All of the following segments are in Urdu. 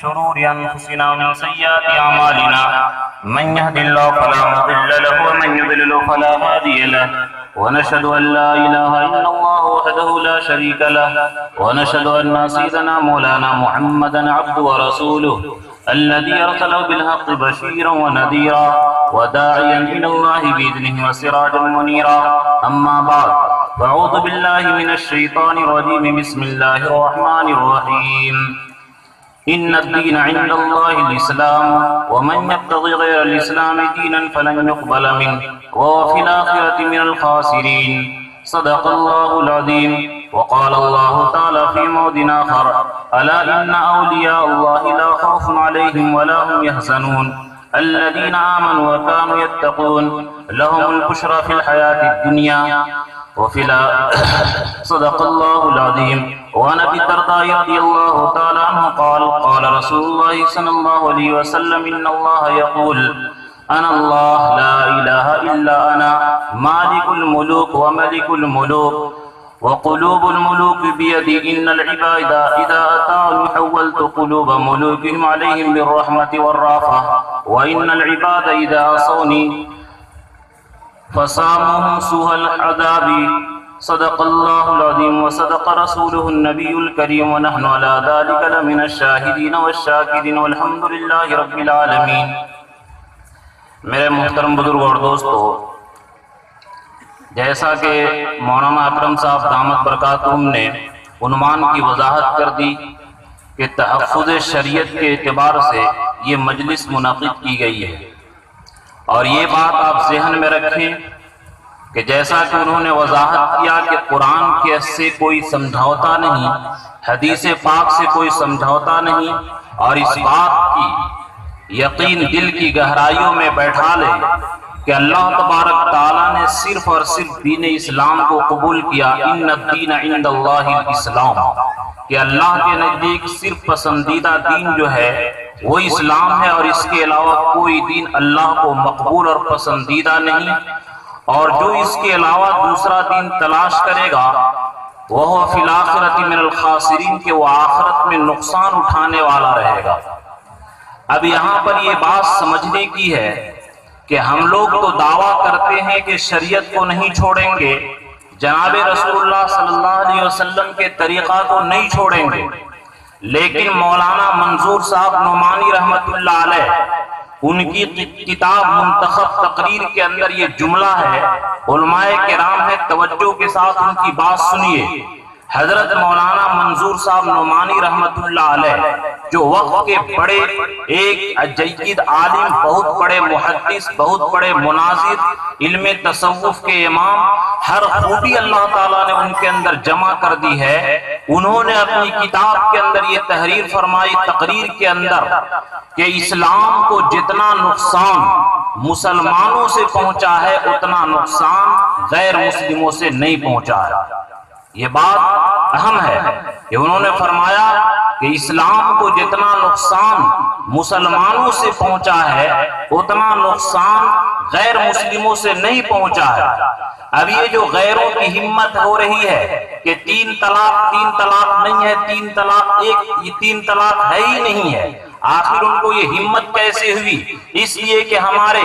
شرور أنفسنا ومن سيئات أعمالنا من يهد الله فلا مضل له ومن يضلل فلا هادي له ونشهد أن لا إله إلا الله وحده لا شريك له ونشهد أن سيدنا مولانا محمدا عبده ورسوله الذي أرسله بالحق بشيرا ونذيرا وداعيا إلى الله بإذنه وسراجا منيرا أما بعد فأعوذ بالله من الشيطان الرجيم بسم الله الرحمن الرحيم إن الدين عند الله الإسلام ومن يبتغي غير الإسلام دينا فلن يقبل منه وهو في الآخرة من الخاسرين صدق الله العظيم وقال الله تعالى في موضع آخر ألا إن أولياء الله لا خوف عليهم ولا هم يحزنون الذين آمنوا وكانوا يتقون لهم البشرى في الحياة الدنيا وفي صدق الله العظيم. وعن ابي الدرداء رضي الله تعالى عنه قال قال رسول الله صلى الله عليه وسلم إن الله يقول أنا الله لا إله إلا أنا مالك الملوك وملك الملوك وقلوب الملوك بيدي إن العباد إذا أتاني حولت قلوب ملوكهم عليهم بالرحمة والرافة وإن العباد إذا عصوني فصامهم سوء العذاب صدق الله العظيم وصدق رسوله النبي الكريم ونحن على ذلك لمن الشاهدين والشاكرين والحمد لله رب العالمين. میرے محترم بزرگ اور دوستو، جیسا کہ مولانا اکرم صاحب دامت برکاتہم نے عنوان کی وضاحت کر دی کہ تحفظ شریعت کے اعتبار سے یہ مجلس منعقد کی گئی ہے، اور یہ بات آپ ذہن میں رکھیں کہ جیسا کہ انہوں نے وضاحت کیا کہ قرآن کے سے کوئی سمجھوتا نہیں، حدیث پاک سے کوئی سمجھوتا نہیں، اور اس بات کی یقین دل کی گہرائیوں میں بیٹھا لے کہ اللہ تبارک تعالیٰ نے صرف اور صرف دین اسلام کو قبول کیا. ان الدین عند اللہ الاسلام، کہ اللہ کے نزدیک صرف پسندیدہ دین جو ہے وہ اسلام ہے، اور اس کے علاوہ کوئی دین اللہ کو مقبول اور پسندیدہ نہیں، اور جو اس کے علاوہ دوسرا دین تلاش کرے گا وہ فی الآخرۃ من الخاسرین، کہ وہ آخرت میں نقصان اٹھانے والا رہے گا. اب یہاں پر یہ بات سمجھنے کی ہے کہ ہم لوگ تو دعویٰ کرتے ہیں کہ شریعت کو نہیں چھوڑیں گے، جناب رسول اللہ صلی اللہ علیہ وسلم کے طریقہ کو نہیں چھوڑیں گے، لیکن مولانا منظور صاحب نعمانی رحمت اللہ علیہ ان کی کتاب منتخب تقریر کے اندر یہ جملہ ہے، علماء کرام ہے، توجہ کے ساتھ ان کی بات سنیے. حضرت مولانا منظور صاحب نعمانی رحمت اللہ علیہ جو وقت کے بڑے ایک جید عالم، بہت بڑے محدث، بہت بڑے مناظر، علم تصوف کے امام، ہر خوبی اللہ تعالیٰ نے ان کے اندر جمع کر دی ہے. انہوں نے اپنی کتاب کے اندر یہ تحریر فرمائی تقریر کے اندر کہ اسلام کو جتنا نقصان مسلمانوں سے پہنچا ہے اتنا نقصان غیر مسلموں سے نہیں پہنچا ہے. یہ بات اہم ہے کہ انہوں نے فرمایا کہ اسلام کو جتنا نقصان مسلمانوں سے پہنچا ہے اتنا نقصان غیر مسلموں سے نہیں پہنچا ہے. اب یہ جو غیروں کی ہمت ہو رہی ہے کہ تین طلاق نہیں ہے، تین طلاق ایک، یہ تین طلاق ہے ہی نہیں ہے، آخر ان کو یہ ہمت کیسے ہوئی؟ اس لیے کہ ہمارے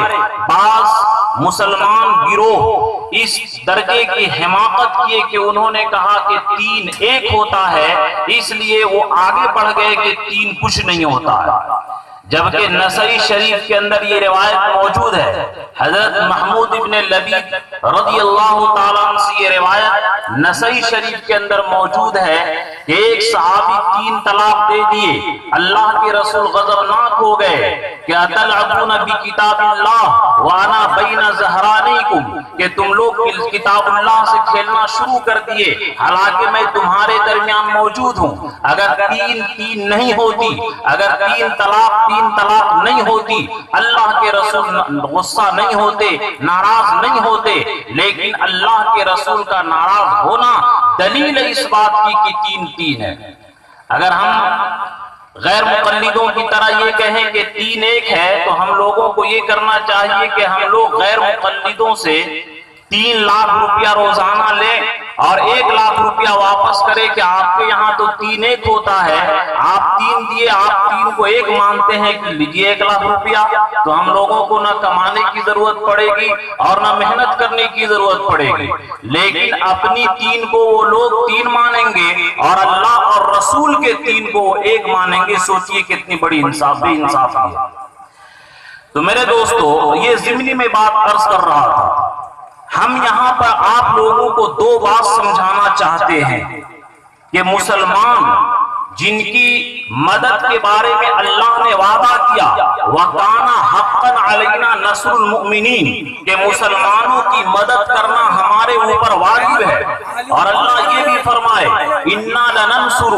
بعض مسلمان گروہ اس درجے کی حماقت کیے کہ انہوں نے کہا کہ تین ایک ہوتا ہے، اس لیے وہ آگے بڑھ گئے کہ تین کچھ نہیں ہوتا ہے. جبکہ نسائی شریف کے اندر یہ روایت موجود ہے، حضرت محمود ابن لبید رضی اللہ تعالیٰ عنہ سے یہ روایت نسائی شریف کے اندر موجود ہے کہ ایک صحابی تین طلاق دے دیے، اللہ کے رسول غضبناک ہو گئے کہ اتلعبون بکتاب اللہ وانا بین ظہرانیکم، کہ تم لوگ کتاب اللہ سے کھیلنا شروع کر دیے حالانکہ میں تمہارے درمیان موجود ہوں. اگر تین نہیں ہوتی، اگر تین طلاق نہیں ہوتی، اللہ کے رسول غصہ نہیں ہوتے، ناراض نہیں ہوتے، لیکن اللہ کے رسول کا ناراض ہونا دلیل اس بات کی کہ تین ہے. اگر ہم غیر مقلدوں کی طرح یہ کہیں کہ تین ایک ہے تو ہم لوگوں کو یہ کرنا چاہیے کہ ہم لوگ غیر مقلدوں سے 3 لاکھ روپیہ روزانہ لیں اور 1 لاکھ روپیہ واپس کرے کہ آپ کے یہاں تو 3 ایک ہوتا ہے، آپ 3 دیے، آپ 3 کو 1 مانتے ہیں کہ لیجیے 1 لاکھ روپیہ، تو ہم لوگوں کو نہ کمانے کی ضرورت پڑے گی اور نہ محنت کرنے کی ضرورت پڑے گی۔ لیکن اپنی 3 کو وہ لوگ 3 مانیں گے اور اللہ اور رسول کے 3 کو 1 مانیں گے۔ سوچئے کتنی بڑی بے انصافی ہے۔ تو میرے دوستو، یہ ضمنی میں بات عرض کر رہا تھا، ہم یہاں پر آپ لوگوں کو 2 بات سمجھانا چاہتے ہیں کہ مسلمان جن کی مدد کے بارے میں اللہ نے وعدہ کیا وَكَانَ حَقًّا عَلَيْنَا نَصْرُ الْمُؤْمِنِينَ، کہ مسلمانوں کی مدد کرنا ہمارے اوپر واجب ہے۔ اور اللہ یہ بھی فرمائے إِنَّا لَنَنْصُرُ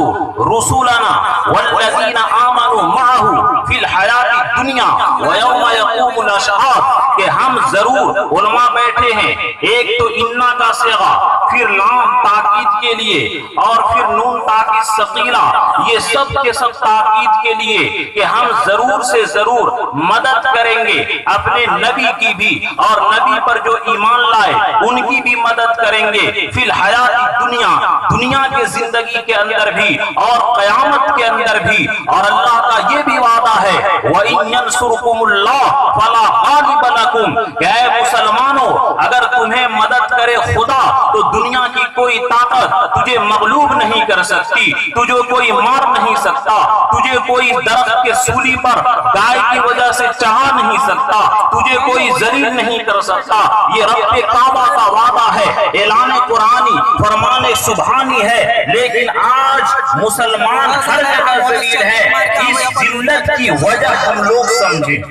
رُسُلَنَا وَالَّذِينَ آمَنُوا مَعَهُ فِي الْحَيَاةِ الدُّنْيَا وَيَوْمَ يَقُومُ الْأَشْهَادُ، کہ ہم ضرور، علماء بیٹھے ہیں، ایک تو اِنَّا کا صیغہ، پھر لام تاکید کے لیے، اور پھر نون تاکید ثقیلہ، یہ سب کے سب تاکید کے لیے کہ ہم ضرور سے ضرور مدد کریں گے اپنے نبی کی بھی، اور نبی پر جو ایمان لائے ان کی بھی مدد کریں گے فی الحیات الدنیا، دنیا کے زندگی کے اندر بھی اور قیامت کے اندر بھی۔ اور اللہ کا یہ بھی وعدہ ہے وَإِن يَنْصُرْكُمُ اللَّهُ فَلَا غَالِبَ لَكُمْ، کہ اے مسلمانوں اگر تمہیں مدد کرے خدا تو دنیا کی کوئی طاقت تجھے مغلوب نہیں کر سکتی، تجھے کوئی مار نہیں سکتا، تجھے کوئی درخت کے سولی پر گائے کی وجہ سے چڑھا نہیں سکتا، تجھے کوئی ذلیل نہیں کر سکتا۔ یہ رب کعبہ کا وعدہ ہے، اعلان قرآنی، فرمان سبحانی ہے۔ لیکن آج مسلمان ہر جگہ ذلیل ہے۔ اس ذلت کی وجہ ہم لوگ سمجھیں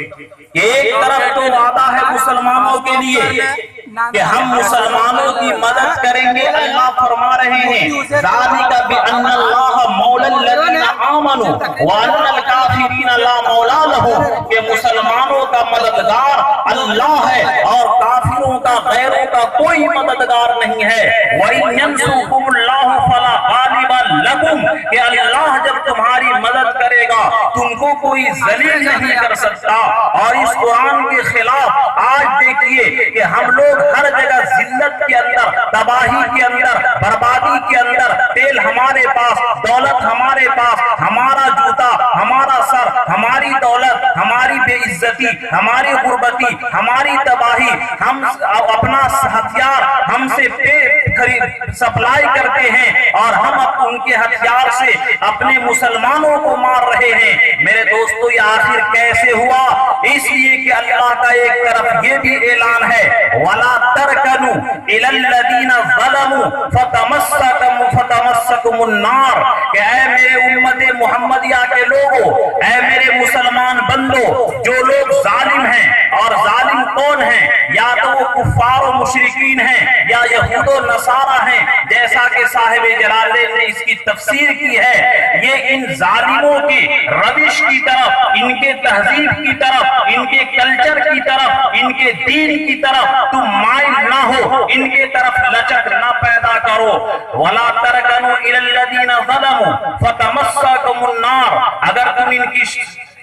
کہ ایک طرف تو وعدہ ہے مسلمانوں کے لیے کہ ہم مسلمانوں کی مدد کریں گے، اللہ فرما رہے ہیں ذَلِكَ بِأَنَّ اللَّهَ مَوْلَى الَّذِينَ آمَنُوا وَأَنَّ الْكَافِرِينَ لَا مَوْلَى لَهُمْ، کہ مسلمانوں کا مددگار اللہ ہے اور کافروں کا، غیروں کا کوئی مددگار نہیں ہے۔ وَإِن يَنْصُرْكُمُ اللَّهُ فَلَا غَالِبَ لَكُمْ، کہ اللہ جب تمہاری مدد کرے گا تم کو کوئی ذلیل نہیں کر سکتا۔ اور اس قرآن کے خلاف آج دیکھیے کہ ہم لوگ ہر جگہ ذلت کے اندر، تباہی کے اندر، بربادی کے اندر، تیل ہمارے پاس، دولت ہمارے پاس، ہمارا جوتا، ہمارا سر، ہماری دولت، ہماری بے عزتی، ہماری غربتی، ہماری تباہی، ہم اپنا ہتھیار ہم سے سپلائی کرتے ہیں اور ہم ان کے ہتھیار سے اپنے مسلمانوں کو مار رہے ہیں۔ میرے دوستو، یہ آخر کیسے ہوا؟ اس لیے کہ اللہ کا ایک طرف یہ بھی اعلان ہے وَلَا تَرْكَنُوا إِلَى الَّذِينَ ظَلَمُوا فَتَمَسَّكُمُ النَّارُ، کہ اے میرے امت محمدیہ کے لوگوں، اے میرے مسلمان بندو، جو لوگ ظالم ہیں، اور ظالم کون ہیں؟ یا تو وہ کفار و مشرکین ہیں یا یہود و نصارہ ہیں، جیسا کہ صاحب جلالین نے اس کی تفسیر کی ہے۔ یہ ان ظالموں کی روش کی طرف، ان کے تہذیب کی طرف، ان کے کلچر کی طرف، ان کے دین کی طرف تم مائل نہ ہو، ان کے طرف لچک نہ پیدا کرو۔ وَلَا تَرْكَنُوا إِلَى الَّذِينَ ظَلَمُوا فَتَمَسَّكُمُ النَّارُ، اگر تم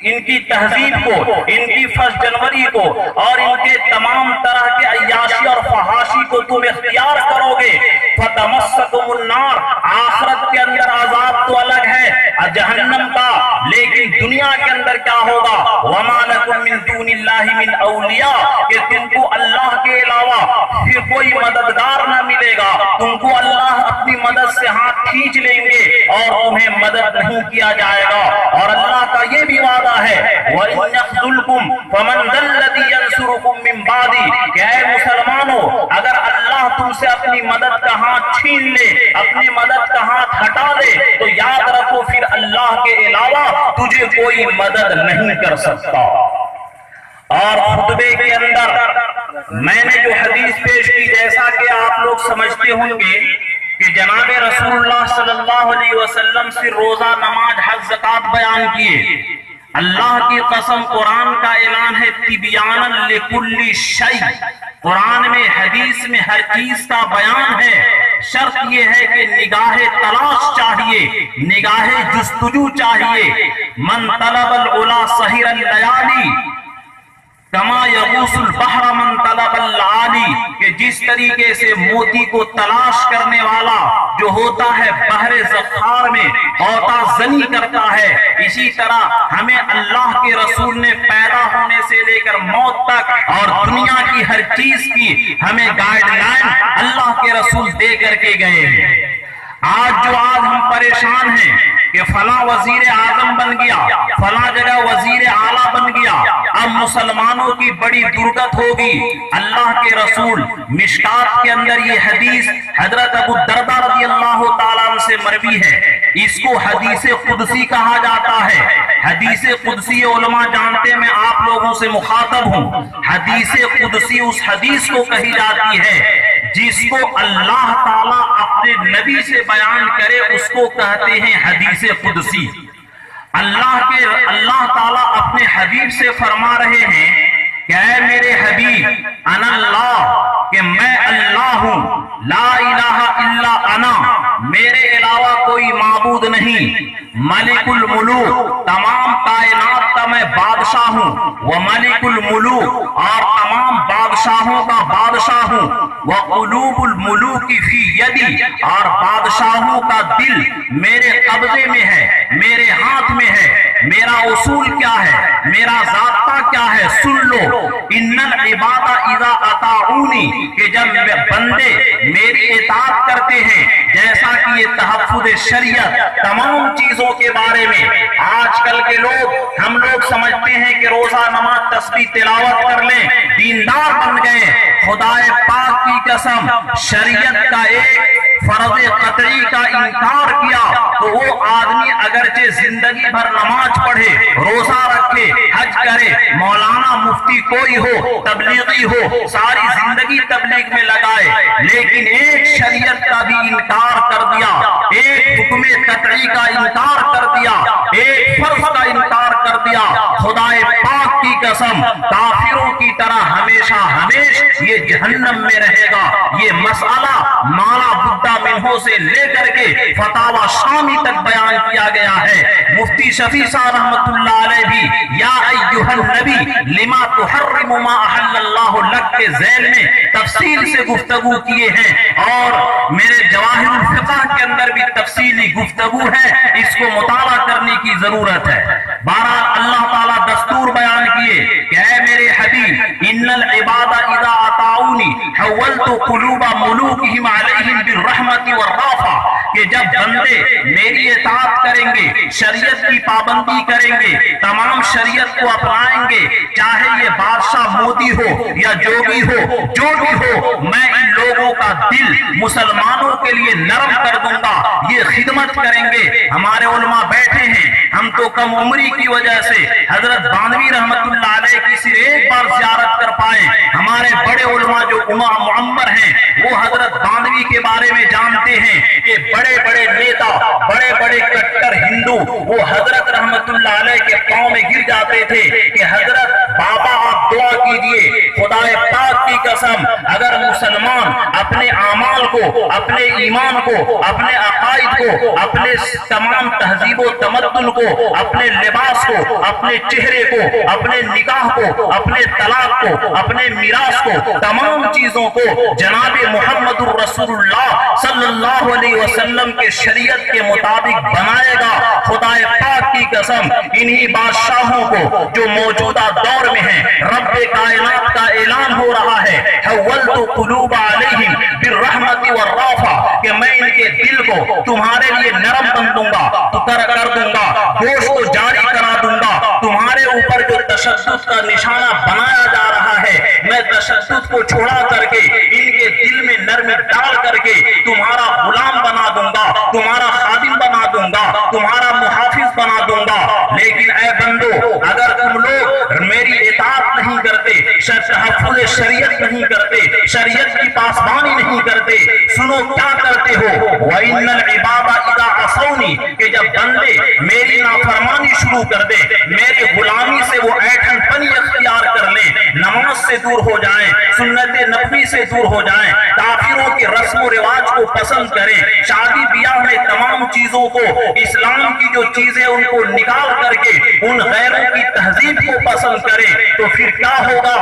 ان کی تہذیب کو، ان کی 1 جنوری کو اور ان کے تمام طرح کے عیاشی اور فحاشی کو تم اختیار کرو گے، فَتَمَسَّكُمُ النَّارُ، آخرت کے اندر عذاب تو الگ ہے جہنم کا، لیکن دنیا کے اندر کیا ہوگا؟ وَمَا لَكُم مِّن دُونِ اللَّهِ مِنْ أَوْلِيَاءَ، کہ تم کو اللہ کے علاوہ پھر کوئی مددگار نہ ملے گا، تم کو اللہ اپنی مدد سے ہاتھ کھینچ لیں گے اور تمہیں مدد نہیں کیا جائے گا۔ اور اللہ کا یہ بھی وعدہ ہے وَإِن يَخْذُلْكُمْ فَمَنْ ذَا الَّذِي يَنْصُرُكُم مِّن بَعْدِهِ، کہ اے مسلمانوں اگر اللہ تم سے اپنی مدد کا ہاتھ چھین لے، اپنی مدد کا ہاتھ ہٹا لے، تو یاد رکھو پھر اللہ کے علاوہ تجھے کوئی مدد نہیں کر سکتا۔ اور خطبے کے اندر میں نے جو حدیث پیش کی، جیسا کہ آپ لوگ سمجھتے ہوں گے کہ جناب رسول اللہ صلی اللہ علیہ وسلم سے روزہ، نماز، حج، زکوٰۃ بیان کیے۔ اللہ کی قسم، قرآن کا اعلان ہے تبیانا لکل شیء، قرآن میں، حدیث میں ہر چیز کا بیان ہے۔ شرط یہ ہے کہ نگاہ تلاش چاہیے، نگاہ جستجو چاہیے۔ من طلب العلا سحر اللیالی، کما یغوص البحر من طلب العالی، کہ جس طریقے سے موتی کو تلاش کرنے والا جو ہوتا ہے بحر زخار میں غوطہ زنی کرتا ہے، اسی طرح ہمیں اللہ کے رسول نے پیدا ہونے سے لے کر موت تک اور دنیا کی ہر چیز کی ہمیں گائیڈ لائن اللہ کے رسول دے کر کے گئے ہیں۔ آج ہم پریشان ہیں کہ فلاں وزیر اعظم بن گیا، فلاں جگہ وزیر اعلیٰ بن گیا، اب مسلمانوں کی بڑی درگت ہوگی۔ اللہ کے رسول مشکات کے اندر یہ حدیث حضرت ابو الدرداء رضی اللہ تعالیٰ عنہ سے مروی ہے، اس کو حدیث قدسی کہا جاتا ہے۔ حدیث قدسی علماء جانتے، میں آپ لوگوں سے مخاطب ہوں، حدیث قدسی اس حدیث کو کہی جاتی ہے جس کو اللہ تعالیٰ اپنے نبی سے بیان کرے، اس کو کہتے ہیں حدیث قدسی۔ اللہ تعالیٰ اپنے حبیب سے فرما رہے ہیں کہ اے میرے حبیب، انا اللہ، کہ میں اللہ ہوں، لا الہ الا انا، میرے علاوہ کوئی معبود نہیں، ملک الملوک، تمام کائنات کا میں بادشاہ ہوں، وملک الملوک، اور تمام بادشاہوں کا بادشاہ ہوں، وقلوب الملوک فی یدی، اور بادشاہوں کا دل میرے قبضے میں ہے، میرے ہاتھ میں ہے۔ میرا اصول کیا ہے، میرا ضابطہ کیا ہے، سن لو۔ ان العباد اذا اطاعونی، کہ جب بندے میری اطاعت کرتے ہیں، جیسا کہ یہ تحفظ شریعت تمام چیزوں کے بارے میں آج کل کے ہم لوگ سمجھتے ہیں کہ روزہ نماز تسبیح تلاوت کر لیں دیندار بن گئے۔ خدا پاک کی قسم، شریعت کا ایک فرض قطعی کا انکار کیا تو وہ آدمی اگرچہ زندگی بھر نماز پڑھے، روزہ رکھے، حج کرے، مولانا مفتی کوئی ہو، تبلیغی ہو، ساری زندگی تبلیغ میں لگائے، لیکن ایک شریعت کا بھی انکار کر دیا، ایک حکم قطعی کا انکار کر دیا، ایک فرض کا انکار کر دیا، خدا پاک کی قسم کافروں کی طرح ہمیشہ یہ جہنم میں رہے گا۔ یہ مسئلہ مالا بدھا منہو سے لے کر کے فتاوی شامی تک بیان کیا گیا ہے۔ مفتی شفیع صاحب رحمت اللہ علیہ بھی یا ایھا النبی لما تحرم ما احل اللہ لک کے ذیل میں تفصیل سے گفتگو کیے ہیں، اور میرے جواہر الفقہ کے اندر بھی تفصیلی گفتگو ہے، اس کو مطالعہ کرنے کی ضرورت ہے۔ بہرحال اللہ تعالیٰ دستور بیان کیے کہ اے میرے حبیب، ان العباد اذا اطاعونی حولت قلوب ملوکہم علیہم بالرحمت والرافہ، کہ جب بندے میری اطاعت کریں گے، شریعت کی پابندی کریں گے، تمام شریعت کو اپنائیں گے، چاہے یہ بادشاہ مودی ہو یا جوگی ہو، جو بھی ہو، میں ان لوگوں کا دل مسلمانوں کے لیے نرم کر دوں گا، یہ خدمت کریں گے۔ ہمارے علماء بیٹھے ہیں، ہم تو کم عمری کی وجہ سے حضرت بانوی رحمت اللہ علیہ کی صرف ایک بار زیارت کر پائے۔ ہمارے بڑے علماء جو معمر ہیں وہ حضرت بانوی کے بارے میں جانتے ہیں کہ بڑے بڑے نیتا، بڑے بڑے کٹر ہندو وہ حضرت رحمت اللہ علیہ کے پاؤں میں گر جاتے تھے کہ حضرت بابا آپ دعا کیجئے۔ خدا پاک کی قسم، اگر مسلمان اپنے اعمال کو، اپنے ایمان کو، اپنے عقائد کو، اپنے تمام تہذیب و تمدن کو، اپنے لباس کو، اپنے چہرے کو، اپنے نکاح کو، اپنے طلاق کو، اپنے میراث کو، تمام چیزوں کو جناب محمد الرسول اللہ صلی اللہ علیہ وسلم کے شریعت کے مطابق بنائے گا، خدا پاک کی قسم انہی بادشاہوں کو جو موجودہ دور میں ہیں، رب کائنات کا اعلان ہو رہا ہے، حولت قلوب علیہم بالرحمت والرافہ، کہ میں ان کے دل کو تمہارے لیے نرم بن دوں گا، تو کر دوں گا، گوشت کو جاری کرا دوں گا، تمہارے اوپر جو تشدد کا نشانہ بنایا جا رہا ہے، میں تشدد کو چھوڑا کر کے ان کے دل میں نرمی ڈال کر کے تمہارا غلام بنا دوں گا، تمہارا خادم بنا دوں گا، تمہارا محافظ بنا دوں گا۔ لیکن اے بندو، اگر تم لوگ میری اطاعت نہیں کرتے، تحفظ شریعت نہیں کرتے، شریعت کی پاسبانی نہیں کرتے، سنو کیا کرتے ہو، وَإِنَّ الْعِبَادَ إِذَا عَصَوْنِي، کہ جب بندے میری نافرمانی شروع کر دے، میری غلامی سے وہ ایٹھن پنی اختیار کر لیں، نماز سے دور ہو جائیں، سنت نبوی سے دور ہو جائیں، کافروں کے رسم و رواج کو پسند کریں، شادی بیاہ میں تمام چیزوں کو، اسلام کی جو چیزیں ان کو نکال کر کے ان غیروں کی تہذیب کو پسند کریں، تو پھر کیا ہوگا؟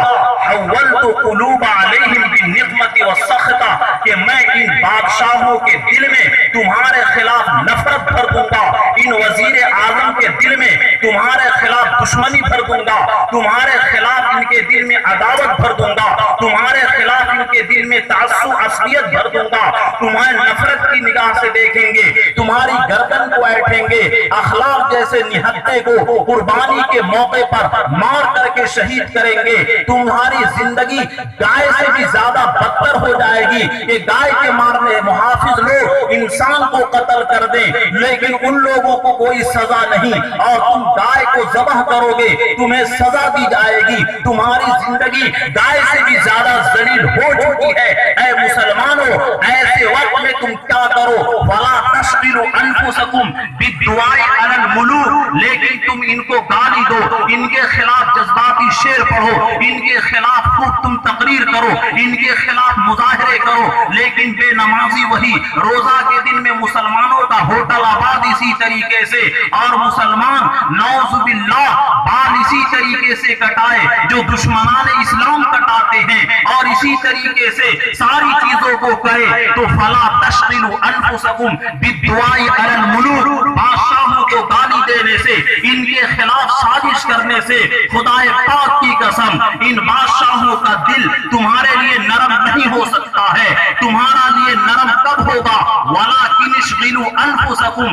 حولت قلوب علیہم بالنقمۃ والسخطہ، کہ میں ان بادشاہوں کے دل میں تمہارے خلاف نفرت بھر دوں گا، ان وزیر اعظم کے دل میں تمہارے خلاف دشمنی بھر دوں گا، تمہارے خلاف ان کے دل میں عداوت بھر دوں گا، تمہارے خلاف ان کے دل میں تعصب عصبیت بھر دوں گا، تمہیں نفرت کی نگاہ سے دیکھیں گے، تمہاری گردن کو ایٹھیں گے، اخلاق جیسے نہتے کو قربانی کے موقع پر مار کر کے شہید کریں گے، تمہاری زندگی گائے سے بھی زیادہ بدتر ہو جائے گی کہ گائے کے مارنے محافظ لوگ انسان کو قتل کر دیں لیکن ان لوگوں کو کوئی سزا نہیں، اور تم گائے کو ذبح کرو گے تمہیں سزا دی جائے گی، تمہاری زندگی گائے سے بھی زیادہ ذلیل ہو چکی ہے۔ اے مسلمانوں، ایسے وقت میں تم کیا کرو؟ وَلَا تَشْغِلُوا أَنفُسَكُمْ بِالدُّعَاءِ عَلَى الْمُلُوكِ، لیکن تم ان کو گالی دو، ان کے خلاف جذباتی شعر پڑھو، ان کے خلاف خوب تم تقریر کرو، ان کے خلاف مظاہرے کرو، لیکن بے نمازی وہی روزہ کے دن میں مسلمانوں کا ہوٹل آباد اسی طریقے سے، اور مسلمان نعوذ باللہ بال اسی طریقے سے کٹائے جو دشمنان اسلام کٹاتے ہیں، اور اسی طریقے سے ساری چیزوں کو کرے، تو فلا تشغلوا انفسکم بالدعاء علی الملوک، بادشاہوں کو گالی دینے سے، ان کے خلاف سازش کرنے سے خدا پاک کی قسم ان بادشاہوں کا دل تمہارے لیے نرم نہیں ہو سکتا ہے۔ تمہارا لیے نرم کب ہوگا؟ وَلَٰكِنِ اشْغِلُوا أَنفُسَكُمْ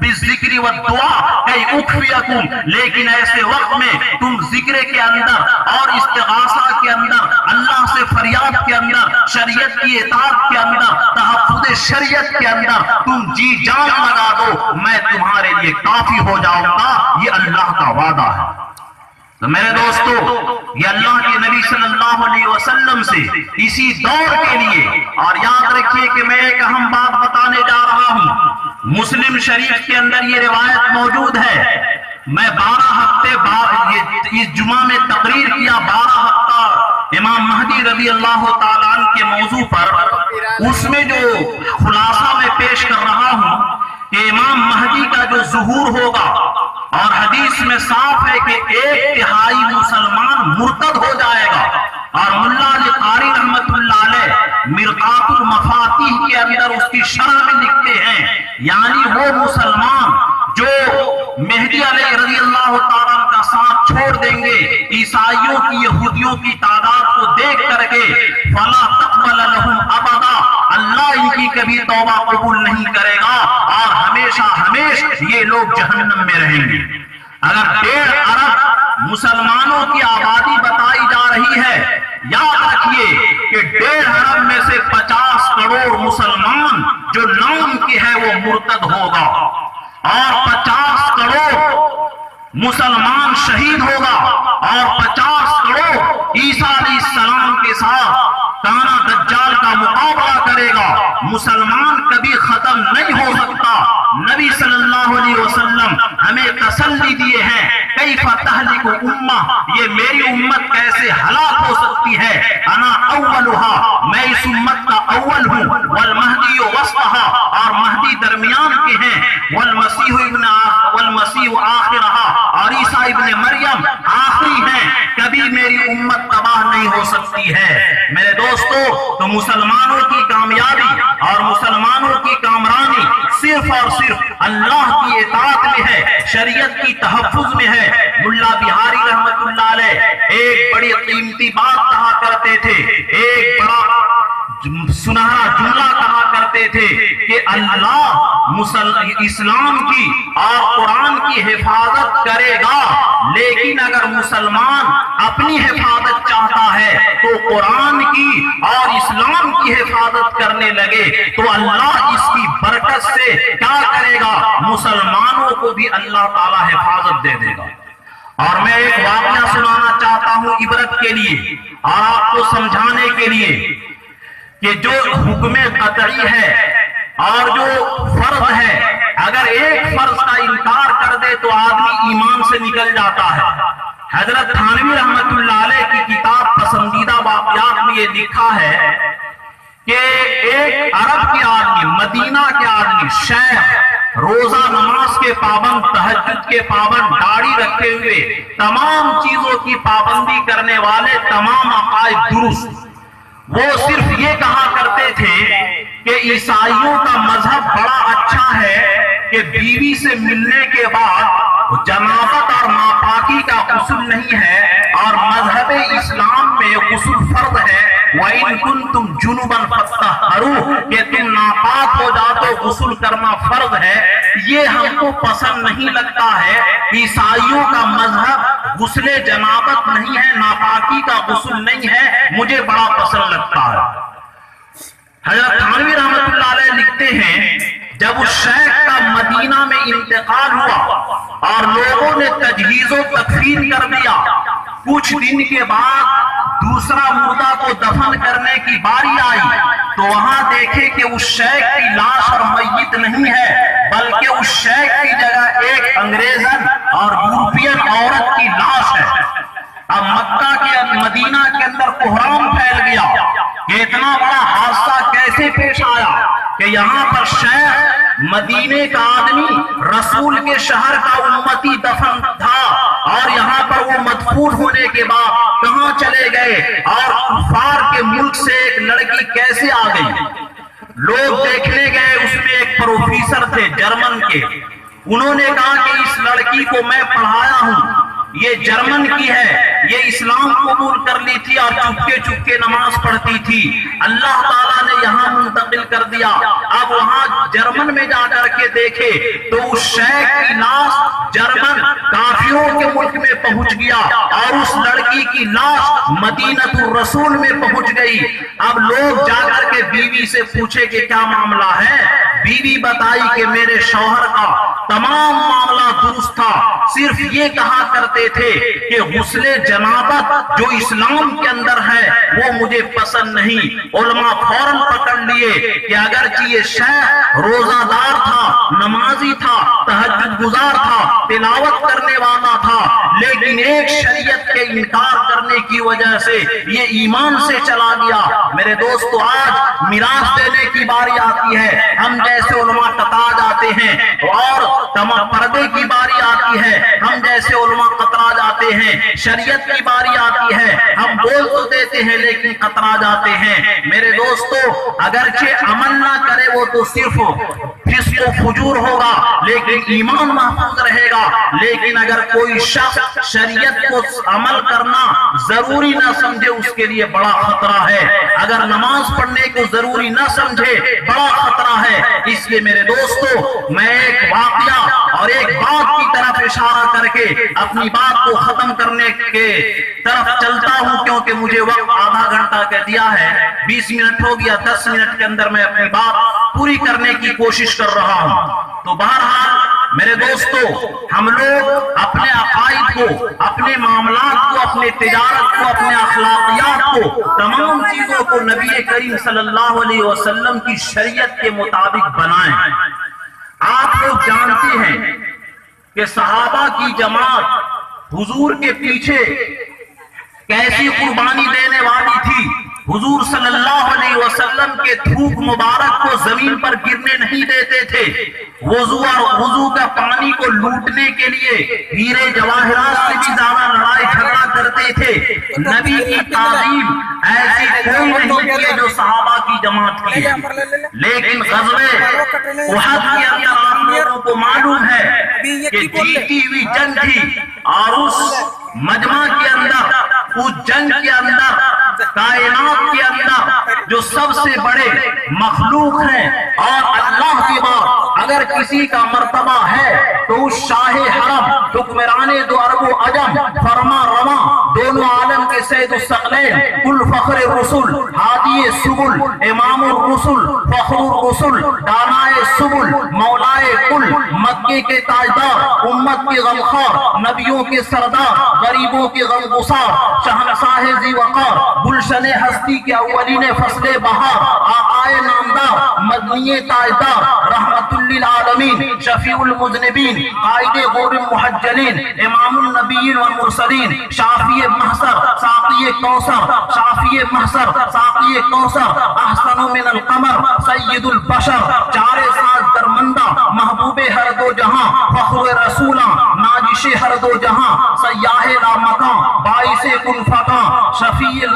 بِالذِّكْرِ وَالدُّعَاءِ كَيْ أُخْفِيَكُمْ، لیکن ایسے وقت میں تم ذکر کے اندر اور استغاثہ کے اندر، اللہ سے فریاد کے اندر، شریعت کی اطاعت کے اندر، تحفظ شریعت کے اندر تم جی جان لگا دو، میں تمہارے لیے کافی ہو جاؤں گا، یہ اللہ کا وعدہ ہے۔ تو میرے دوستو، یہ اللہ کے نبی صلی اللہ علیہ وسلم سے اسی دور کے لیے، اور یاد رکھیے کہ میں ایک اہم بات بتانے جا رہا ہوں، مسلم شریف کے اندر یہ روایت موجود ہے، میں 12 ہفتے بعد اس جمعہ میں تقریر کیا، 12 ہفتہ امام مہدی رضی اللہ تعالیٰ عنہ کے موضوع پر، اس میں جو خلاصہ میں پیش کر رہا ہوں کہ امام مہدی کا جو ظہور ہوگا، اور حدیث میں صاف ہے کہ 1/3 مسلمان مرتد ہو جائے گا، اور ملا علی قاری رحمت اللہ علیہ مرقات المفاتیح کے اندر اس کی شرح میں لکھتے ہیں، یعنی وہ مسلمان جو مہدی علیہ رضی اللہ تعالیٰ کا ساتھ چھوڑ دیں گے، عیسائیوں کی یہودیوں کی تعداد کو دیکھ کر کے، فلا تقبل لهم ابدا، اللہ ان کی کبھی توبہ قبول نہیں کرے گا، اور ہمیشہ ہمیشہ یہ لوگ جہنم میں رہیں گے۔ اگر 1.5 ارب مسلمانوں کی آبادی بتائی جا رہی ہے، یاد رکھیے کہ 1.5 ارب میں سے 50 کروڑ مسلمان جو نام کے ہے وہ مرتد ہوگا، اور 50 کروڑ مسلمان شہید ہوگا، اور 50 کروڑ عیسیٰ علیہ السلام کے ساتھ کانا دجال کا مقابلہ کرے گا۔ مسلمان کبھی ختم نہیں ہو سکتا۔ نبی صلی اللہ علیہ وسلم ہمیں تسلی دیے ہیں، کیف تہلک امہ، یہ میری امت کیسے ہلاک ہو سکتی ہے، انا اولھا، میں اس امت کا اول ہوں، والمہدی وسطھا، اور مہدی درمیان کے ہیں، والمسیح آخرھا، اور عیسیٰ ابن مریم آخری ہیں، کبھی میری امت تباہ نہیں ہو سکتی ہے۔ میرے دوستو، تو مسلمانوں کی کامیابی اور مسلمانوں کی کامرانی صرف اور صرف اللہ کی اطاعت میں ہے، شریعت کی تحفظ میں ہے۔ ملا بہاری رحمت اللہ علیہ ایک بڑی قیمتی بات کہا کرتے تھے، ایک بڑا سنہرا جملہ کہا کرتے تھے کہ اللہ اسلام کی اور قرآن کی حفاظت کرے گا، لیکن اگر مسلمان اپنی حفاظت چاہتا ہے تو قرآن کی اور اسلام کی حفاظت کرنے لگے تو اللہ اس کی برکت سے کیا کرے گا، مسلمانوں کو بھی اللہ تعالی حفاظت دے دے گا۔ اور میں ایک واقعہ سنانا چاہتا ہوں عبرت کے لیے اور آپ کو سمجھانے کے لیے کہ جو حکم قطعی ہے اور جو فرض ہے، اگر ایک فرض کا انکار کر دے تو آدمی ایمان سے نکل جاتا ہے۔ حضرت تھانوی رحمت اللہ علیہ کی کتاب واقعات میں یہ لکھا ہے کہ ایک عرب کے آدمی، مدینہ کے آدمی، شیخ، روزہ نماز کے پابند، تہجد کے پابند، داڑھی رکھے ہوئے، تمام چیزوں کی پابندی کرنے والے، تمام عقائد درست، وہ صرف یہ کہا کرتے تھے کہ عیسائیوں کا مذہب بڑا اچھا ہے کہ بیوی سے ملنے کے بعد جنابت اور ناپاکی کا غسل نہیں ہے، اور مذہب اسلام میں غسل فرض ہے۔ وَإِن كُنتُمْ جُنُبًا فَطَّهَّرُوا، کہ تم ناپاک ہو جاؤ تو غسل کرنا فرض ہے۔ یہ ہم کو پسند نہیں لگتا ہے۔ عیسائیوں کا مذہب غسل جنابت نہیں ہے، ناپاکی کا غسل نہیں ہے، مجھے بڑا پسند لگتا ہے۔ حضرت تھانوی رحمۃ اللہ علیہ لکھتے ہیں جب اس شیخ کا مدینہ میں انتقال ہوا اور لوگوں نے تجہیز و تکفین کر دیا، کچھ دن کے بعد دوسرا مردہ کو دفن کرنے کی باری آئی تو وہاں دیکھے کہ اس شیخ کی لاش اور میت نہیں ہے، بلکہ اس شیخ کی جگہ ایک انگریزن اور یورپین عورت کی لاش ہے۔ اب مکہ کے مدینہ کے اندر کوہرام پھیل گیا کہ اتنا بڑا حادثہ کیسے پیش آیا کہ یہاں پر شیخ مدینے کا آدمی، رسول کے شہر کا امتی دفن تھا، اور یہاں پر وہ مدفون ہونے کے بعد کہاں چلے گئے، اور کفار کے ملک سے ایک لڑکی کیسے آ گئی۔ لوگ دیکھنے گئے، اس میں ایک پروفیسر تھے جرمن کے، انہوں نے کہا کہ اس لڑکی کو میں پڑھایا ہوں، یہ جرمن کی ہے، یہ اسلام قبول کر لی تھی اور چپکے چپکے نماز پڑھتی تھی، اللہ تعالیٰ نے یہاں منتقل کر دیا۔ اب وہاں جرمن میں جا کر کے دیکھے تو اس شیخ کی لاش جرمن کافروں کے ملک میں پہنچ گیا اور اس لڑکی کی لاش مدینۃ الرسول میں پہنچ گئی۔ اب لوگ جا کر کے بیوی سے پوچھے کہ کیا معاملہ ہے، بیوی بتائی کہ میرے شوہر کا تمام معاملہ درست تھا، صرف یہ کہا کرتے تھے کہ غسل جنابت جو اسلام کے اندر ہے وہ مجھے پسند نہیں۔ علماء فوراً پکڑ لیے کہ اگرچہ یہ شیخ روزہ دار تھا، نمازی تھا، تہجد گزار تھا، تلاوت کرنے والا تھا، لیکن ایک شریعت کے انکار کرنے کی وجہ سے یہ ایمان سے چلا گیا۔ میرے دوستو، آج میراث دینے کی باری آتی ہے، ہم جیسے علماء قطع جاتے ہیں، اور پردے کی باری آتی ہے، ہم جیسے علماء قطرا جاتے ہیں، شریعت کی باری آتی ہے، ہم بول تو دیتے ہیں لیکن قطرا جاتے ہیں۔ میرے دوستو، اگرچہ عمل نہ کرے وہ تو صرف فسق و فجور ہوگا لیکن ایمان محفوظ رہے گا، لیکن اگر کوئی شخص شریعت کو عمل کرنا ضروری نہ سمجھے اس کے لیے بڑا خطرہ ہے، اگر نماز پڑھنے کو ضروری نہ سمجھے بڑا خطرہ ہے۔ اس لیے میرے دوستو، میں ایک واقعہ اور ایک بات کی طرف اشارہ کر کے اپنی بات کو ختم کرنے کے طرف چلتا ہوں، کیونکہ مجھے وقت آدھا گھنٹہ کا دیا ہے، 20 منٹ ہو گیا، 10 منٹ کے اندر میں اپنی بات پوری کرنے کی کوشش کر رہا ہوں۔ تو بہرحال میرے دوستو، ہم لوگ اپنے عقائد کو، اپنے معاملات کو، اپنے تجارت کو، اپنے اخلاقیات کو، تمام چیزوں کو نبی کریم صلی اللہ علیہ وسلم کی شریعت کے مطابق بنائیں۔ آپ لوگ جانتے ہیں کہ صحابہ کی جماعت حضور کے پیچھے کیسی قربانی دینے والی تھی۔ حضور صلی اللہ علیہ وسلم کے تھوک مبارک کو زمین پر گرنے نہیں دیتے تھے، وضو کا پانی کو لوٹنے کے لیے ہیرے جواہرات سے بھی زیادہ لڑائی جھگڑا کرتے تھے۔ نبی کی تعلیم ایسی کوئی نہیں کی جو صحابہ کی جماعت کی، لیکن غزوہ احد کے اندر آپ لوگوں کو معلوم ہے کہ جیتی ہوئی جنگ تھی، اور اس مجمع کے اندر، اس جنگ کے اندر، کائنات کے اندر جو سب سے بڑے مخلوق ہیں اور اللہ کے بعد اگر کسی کا مرتبہ ہے تو اس شاہ حرم، حکمران دو عرب و عجم، فرما رواں، دونوں عالم کے سید الثقلین، کل فخر الرسل، ہادی سبل، امام الرسل، فخر الرسل، دانائے سبل، مولائے کل، مکے کے تاجدار، امت کے غمخوار، نبیوں کے سردار، غریبوں کے غمگسار، شہنشاہ ذی وقار، گلشن ہستی کے اولین فصل بہار، آقائے نامدار، مدنی تاجدار، رحمت للعالمین شفیع المذنبین قائد غور المحجلین امام النبیین والمرسلین شافی محصر ساقی کوثر شافی محصر ساقی کوثر احسن من القمر سید البشر چار ساز درمندہ محبوب ہر دو جہاں فخر رسولہ ناجش ہر دو جہاں سیاح لامکاں باعث کن فتح شفیع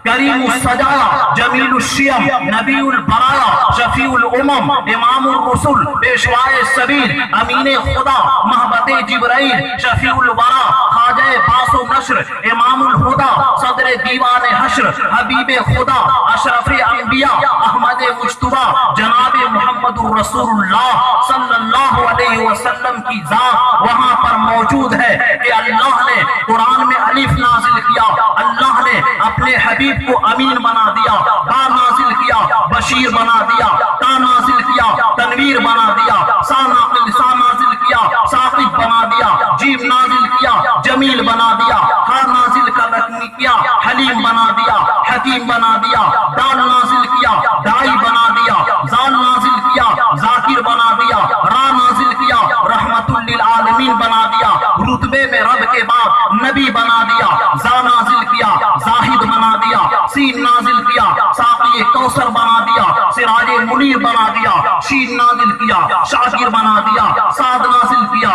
کریم السجایا جمیل الشیم نبی البرایا شفیع الامم امام الرسل پیشوائے سبیل امین خدا محبت جبرائیل شفیع الورا خواجہ باس و نشر امام الہدا صدر دیوان حشر حبیب خدا اشرف انبیاء احمد مجتبی جناب محمد رسول اللہ صلی اللہ علیہ وسلم کی ذات وہاں پر موجود ہے کہ اللہ نے قرآن میں الف نازل کیا، اللہ نے اپنے حبیب کو امین بنا دیا، با نازل کیا بشیر بنا دیا، تا نازل کیا تنویر بنا دیا، سا نازل کیا ثاقب بنا دیا، جیم نازل کیا جمیل بنا دیا، ہا نازل کیا حلیم بنا دیا، حکیم بنا دیا، دال نازل کیا دائی بنا دیا، زال نازل کیا ذاکر بنا دیا، را نازل کیا رحمت للعالمین بنا دیا، رتبے میں رب کے بعد نبی بنا دیا، زا نازل کیا زاہد بنا دیا، سین نازل کیا ساقی کوثر بنا دیا، سراج منیر بنا دیا، شین نازل کیا شاکر بنا دیا، سعد نازل کیا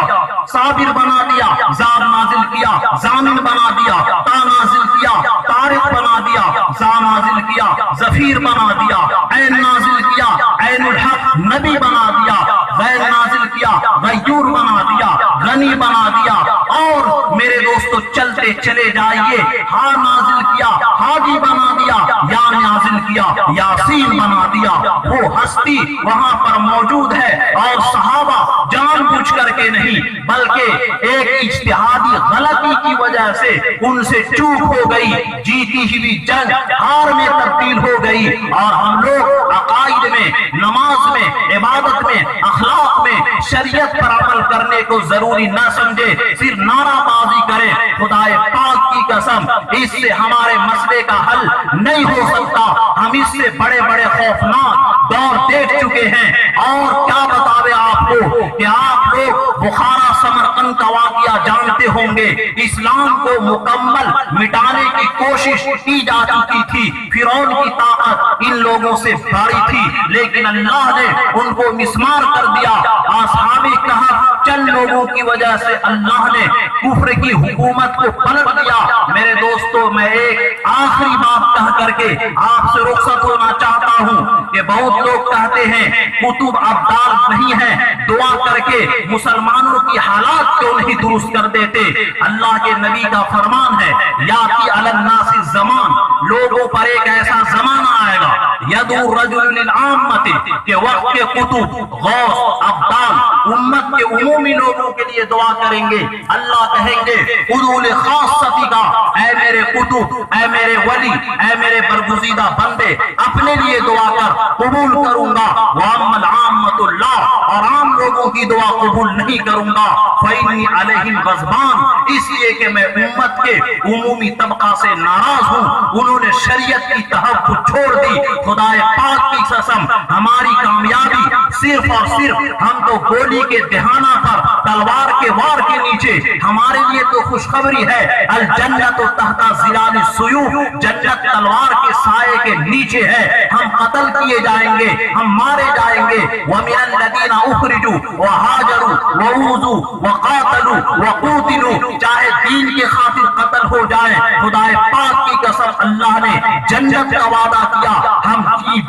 صابر بنا دیا، زار نازل کیا زامن بنا دیا، تا نازل کیا طارق بنا دیا، زا نازل کیا ظفیر بنا دیا، عین نازل کیا عین الحق نبی بنا دیا، غیر نازل کیا غیور بنا دیا، غنی بنا دیا، اور میرے دوستو چلتے چلے جائیے، ہا نازل کیا ہادی بنا دیا، یا نازل کیا یاسین بنا دیا۔ وہ ہستی وہاں پر موجود ہے اور صحابہ جان بوجھ کر کے نہیں بلکہ ایک اجتہادی غلطی کی وجہ سے ان سے چوک ہو گئی، جیتی ہوئی جنگ ہار میں تبدیل ہو گئی، اور ہم لوگ عقائد میں نماز میں عبادت میں اخلاق میں شریعت پر عمل کرنے کو ضروری نہ سمجھے، صرف نعرہ بازی کریں۔ خدا پاک کی قسم اس سے ہمارے مسئلے کا حل نہیں ہو سکتا، ہم اس سے بڑے بڑے خوفناک دور دیکھ چکے ہیں، اور کیا بتاوے آپ کو کہ آپ لوگ بخارا سمرقند کا واقعہ جانتے ہوں گے، اسلام کو مکمل مٹانے کی کوشش کی جا چکی تھی، فرعون کی طاقت ان لوگوں سے بھاری تھی، لیکن اللہ نے ان کو مسمار کر دیا۔ اصحاب کہف چند لوگوں کی وجہ سے اللہ نے کفر کی حکومت کو پلٹ دیا۔ میرے دوستو میں ایک آخری بات کہہ کر کے آپ سے رخصت ہونا چاہتا ہوں کہ بہت لوگ کہتے ہیں کتب ابدال نہیں ہیں، دعا کر کے مسلمانوں کی حالات کیوں نہیں درست کر دیتے؟ اللہ کے نبی کا فرمان ہے یاتی علی الناس الزمان، لوگوں پر ایک ایسا زمانہ آئے گا یدعو الرجل للعامت کہ وقت کے کتب غوث ابدال امت کے عمومی لوگوں کے لیے دعا کریں گے، اللہ کہیں گے ادعو لخاصتی کا، اے میرے کتب اے میرے ولی اے میرے برگزیدہ بندے اپنے لیے دعا کر، قبول کروں گا، وَأَمَّا الْعَامَّةُ اللَّهُ، اور عام لوگوں کی دعا قبول نہیں کروں گا، فَإِنِّي عَلَيْهِمْ غَضْبَانٌ، اس لیے کہ میں امت کے عمومی طبقہ سے ناراض ہوں، انہوں نے شریعت کی تحفظ چھوڑ دی۔ خدا پاک کی قسم ہماری کامیابی صرف اور صرف ہم تو گولی کے دہانہ پر تلوار کے وار کے نیچے، ہمارے لیے تو خوشخبری ہے الجنت تحت ظلال السیوف، جنت تلوار کے سائے کے نیچے ہے، ہم قتل کیے جائیں گے، ہم مارے جائیں گے، وَمِنَ الَّذِينَ أُخْرِجُوا وَهَاجَرُوا وَأُوذُوا وَقَاتَلُوا وَقُوتِلُوا، چاہے دین کے خاطر قتل ہو جائے، خدا پاک کی قسم اللہ نے جنت کا وعدہ کیا، ہم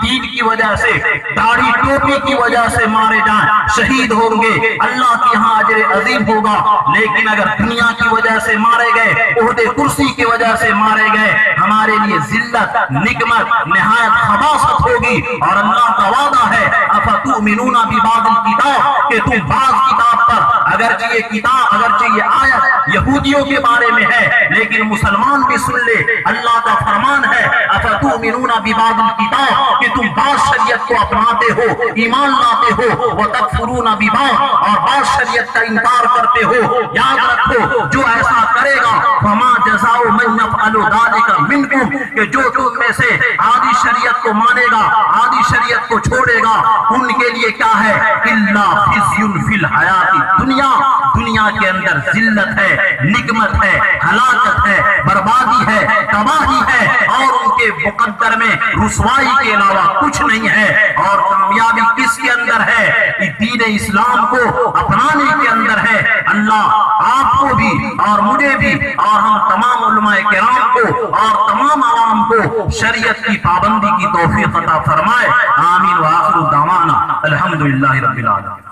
دین کی وجہ سے داڑھی ٹوپی کی وجہ سے مارے جائیں شہید ہوں گے، اللہ کے ہاں اجر عظیم ہوگا، لیکن اگر دنیا کی وجہ سے مارے گئے، عہدے کرسی کی وجہ سے مارے گئے، ہمارے لیے ذلت نکمت نہایت خباثت ہوگی، اور اللہ کا وعدہ ہے افتؤمنون ببعض الکتاب، کہ تم بعض کتاب پر، اگرچہ یہ کتاب اگرچہ یہ آیت یہودیوں کے بارے میں ہے لیکن مسلمان بھی سن لے، اللہ کا فرمان ہے افتؤمنون ببعض الکتاب، کہ تم بعض شریعت کو اپناتے ہو ایمان لاتے ہو، وتکفرون ببعض، اور بعض شریعت کا انکار کرتے ہو، یاد رکھو جو ایسا کرے گا فما جزاؤ من یفعل ذلک منکم کہ جو تم میں سے آدھی شریعت کو مانے گا آدھی شریعت کو چھوڑے گا ان کے لیے کیا ہے الا خزی فی الحیات الدنیا دنیا کے اندر ذلت ہے نقمت ہے ہلاکت ہے بربادی ہے تباہی ہے اور ان کے مقدر میں رسوائی کے علاوہ کچھ نہیں ہے اور کامیابی کس کے اندر ہے دین اسلام کو اپنانے کے اندر ہے اللہ آپ کو بھی اور مجھے بھی اور ہم تمام علماء کرام کو اور تمام عوام کو شریعت کی پابندی کی توفیق عطا فرمائے آمین وآخر دعوانا الحمدللہ رب العالمین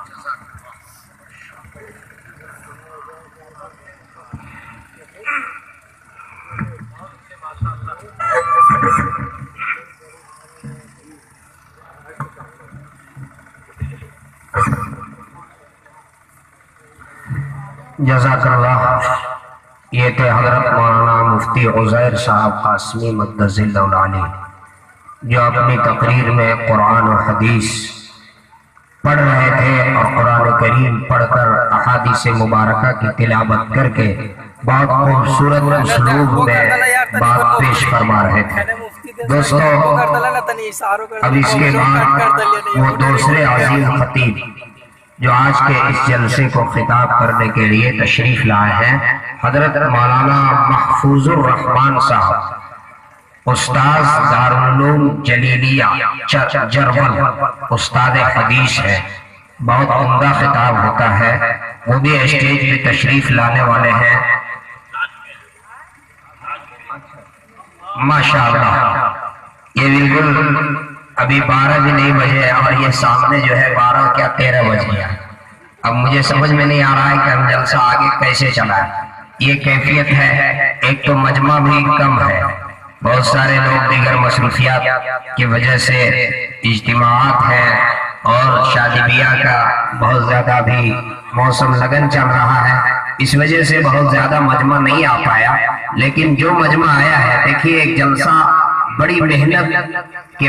جزاک اللہ. یہ تھے حضرت مولانا مفتی عزیر صاحب قاسمی مقدس اللہ العالی جو اپنی تقریر میں قرآن و حدیث پڑھ رہے تھے اور قرآن کریم پڑھ کر احادیث مبارکہ کی تلاوت کر کے بہت خوبصورت اسلوب میں بات پیش فرما رہے تھے. دوستو اب اس کے بعد وہ دوسرے عظیم خطیب جو آج کے اس جلسے کو خطاب کرنے کے لیے تشریف لائے ہیں حضرت مولانا محفوظ الرحمان صاحب استاذ دارالعلوم جلیلیہ جرمن استاد حدیث ہے. بہت عمدہ خطاب ہوتا ہے. وہ بھی اسٹیج پہ تشریف لانے والے ہیں ماشاءاللہ. یہ بالکل ابھی 12 بھی نہیں بجے اور یہ سامنے جو ہے 12 کیا 13 بج گیا. اب مجھے سمجھ میں نہیں آ رہا ہے کہ ہم جلسہ آگے کیسے چلا ہے. یہ کیفیت ہے. ایک تو مجمع بھی کم ہے, بہت سارے لوگ دیگر مصروفیات کی وجہ سے اجتماعات ہیں اور شادی بیاہ کا بہت زیادہ بھی موسم لگن چل رہا ہے, اس وجہ سے بہت زیادہ مجمع نہیں آ پایا. لیکن جو مجمع آیا ہے دیکھیے ایک جلسہ بڑی محنت کے